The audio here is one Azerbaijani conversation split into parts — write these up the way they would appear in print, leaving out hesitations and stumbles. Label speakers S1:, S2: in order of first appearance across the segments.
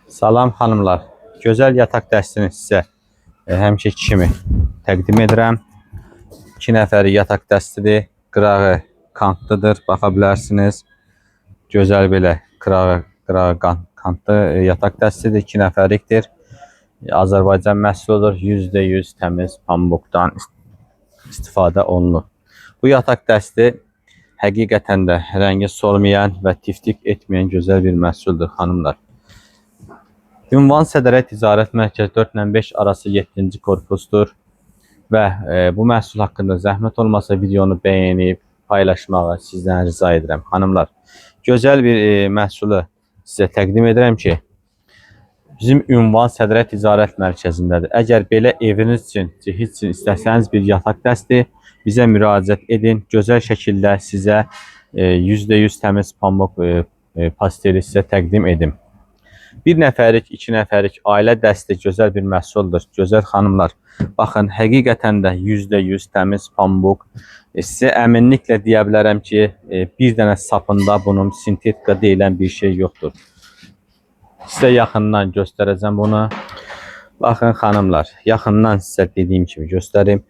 S1: Salam xanımlar. Gözəl yataq dəstini sizə həmişəki kimi təqdim edirəm. 2 nəfərlik yataq dəstidir. Qırağı kantlıdır, baxa bilərsiniz. Gözəl belə qırağı kantlı yataq dəstidir. 2 nəfərlikdir. Azərbaycan məhsuludur. %100 təmiz pambıqdan istifadə olunur. Bu yataq dəsti həqiqətən də rəngi solmayan və tiftik etməyən gözəl bir məhsuldur xanımlar. Ünvan Sədərə Ticarət Mərkəzi 4 ilə 5 arası 7-ci korpusdur və bu məhsul haqqında zəhmət olmasa videonu bəyənib paylaşmağı sizdən rica edirəm xanımlar. Gözəl bir məhsulu sizə təqdim edirəm ki, bizim Ünvan Sədərə Ticarət Mərkəzindədir. Əgər belə eviniz üçün, cehiz üçün istəsəniz bir yataq dəsti bizə müraciət edin. Gözəl şəkildə sizə %100 təmiz pambıq pasteli sizə təqdim edim. 1 nəfərlik, 2 nəfərlik ailə dəsti gözəl bir məhsuldur. Gözəl xanımlar, baxın, həqiqətən də %100 təmiz pambıq. Sizə əminliklə deyə bilərəm ki, bir dənə sapında bunun sintetika deyilən bir şey yoxdur. Sizə yaxından göstərəcəm bunu. Baxın xanımlar, yaxından sizə dediyim kimi göstərim.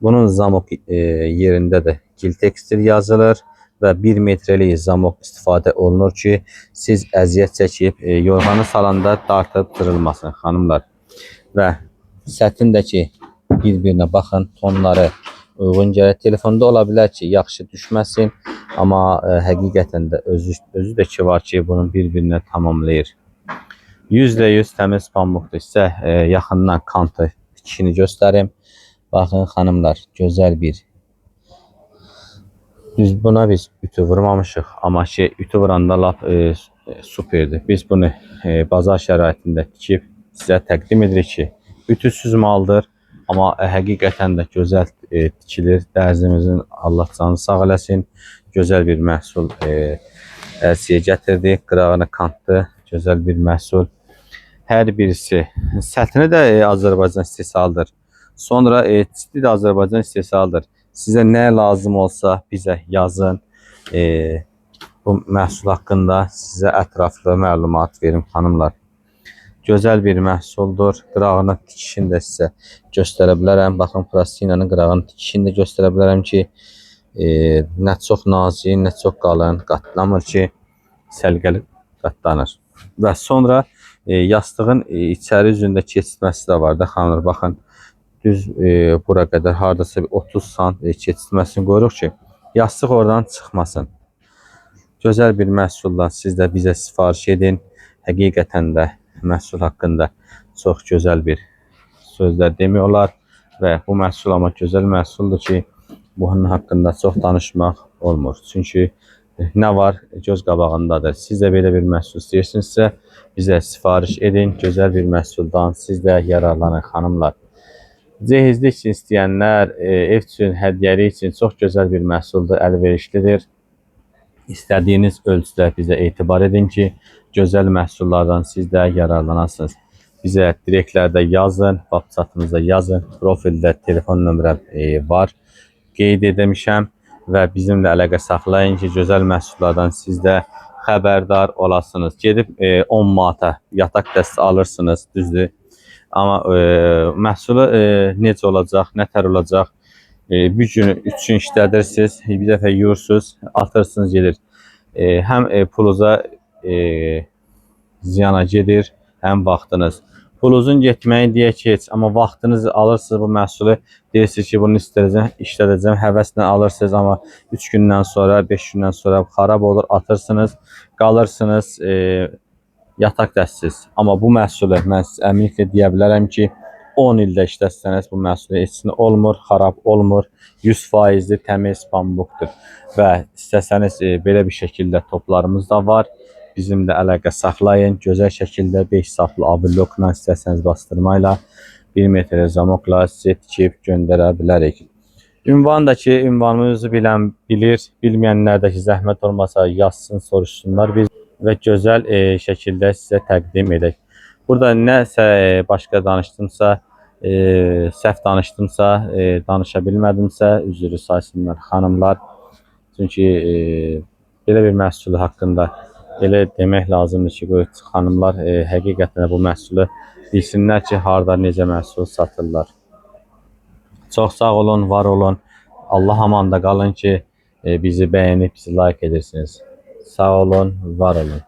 S1: Bunun zamok yerində də gil tekstil yazılır və 1 metrelik zamok istifadə olunur ki, siz əziyyət çəkib yorğanı salanda dartıb cırılmasın xanımlar. Və sətindəki bir-birinə baxın, tonları uyğun gəlir. Telefonda ola bilər ki, yaxşı düşməsin, amma həqiqətən də özü də ki var ki, bunun bir-birinə tamamlayır. %100 təmiz pambıqdır. Sizə yaxından kantı tikişini göstərim. Baxın xanımlar, gözəl bir. Buna biz ütü vurmamışıq, amma ki ütü vuranda lap superdir. Biz bunu bazar şəraitində tikib sizə təqdim edirik ki, ütüsüz maldır, amma həqiqətən də gözəl tikilir. Dərzimizin Allah canı sağ eləsin. Gözəl bir məhsul əlsiyə gətirdi. Qırağını kantlı, gözəl bir məhsul. Hər birisi sətini də Azərbaycan istehsalıdır. Sonra ciddi də Azərbaycan istehsalıdır. Sizə nə lazım olsa bizə yazın. Bu məhsul haqqında sizə ətraflı məlumat verim xanımlar. Gözəl bir məhsuldur. Qırağının tikişini də sizə göstərə bilərəm. Baxın, plastinanın qırağının tikişini də göstərə bilərəm ki, nə çox nazik, nə çox qalın qatlanmır ki, səliqəli qatlanır. Və sonra yastığın içəri üzündə keçirməsi də var da xanımlar. Baxın, düz bura qədər hardasa 30 sant keçirməsini qoyuruq ki, yastıq oradan çıxmasın. Gözəl bir məhsuldan siz də bizə sifariş edin. Həqiqətən də məhsul haqqında çox gözəl bir sözlər demək olar və bu məhsul amma gözəl məhsuldur ki, bunun haqqında çox danışmaq olmur. Çünki nə var, göz qabağındadır. Siz də belə bir məhsul istəyirsinizsə bizə sifariş edin. Gözəl bir məhsuldan siz də yararlanın xanımlar. Cehizlik üçün istəyənlər, ev üçün, hədiyyəlik üçün çox gözəl bir məhsuldur, əlverişlidir. İstədiyiniz ölçüdə bizə etibar edin ki, gözəl məhsullardan siz də yararlanasınız. Bizə direklərdə yazın, WhatsApp-ımıza yazın, profildə telefon nömrəm var, qeyd edmişəm və bizimlə əlaqə saxlayın ki, gözəl məhsullardan siz də xəbərdar olasınız. Gedib 10 manata yataq dəsti alırsınız, düzdür. Amma məhsulu necə olacaq, nətər olacaq, bir günü 3 gün işlədirsiniz, bir dəfə yuyursunuz, atırsınız, gedir. Həm pulunuza ziyana gedir, həm vaxtınız. Pulunuzun getməyi deyək ki, heç, amma vaxtınız alırsınız bu məhsulu, deyirsiniz ki, bunu işlədəcəm, həvəslə alırsınız, amma 3 gündən sonra, 5 gündən sonra xarab olur, atırsınız, qalırsınız, yataq dəstsiz. Amma bu məhsulu mən əminliklə deyə bilərəm ki, 10 ildə işlətsəniz bu məhsulu heç olmur, xarab olmur, 100%-li təmiz pambıqdır. Və istəsəniz belə bir şəkildə toplarımız da var. Bizimlə əlaqə saxlayın. Gözəl şəkildə 5 saplı abrelokla, istəsəniz bastırmayla, 1 metr zamokla sizə tikib göndərə bilərik. Ünvandakı ünvanımızı bilən bilir, bilməyənlər də ki, zəhmət olmasa yazsın, soruşsunlar biz və gözəl şəkildə sizə təqdim edək. Burada nəsə başqa danışdımsa, səhv danışdımsa, danışa bilmədimsə, üzrü saysınlar xanımlar. Çünki belə bir məhsul haqqında Elə demək lazımdır ki, qoy xanımlar həqiqətən də bu məhsulu bilsinlər ki, harda necə məhsul satırlar. Çox sağ olun, var olun. Allah amanda qalın ki, bizi bəyənib, bizi like edirsiniz. Sağ olun, var olun.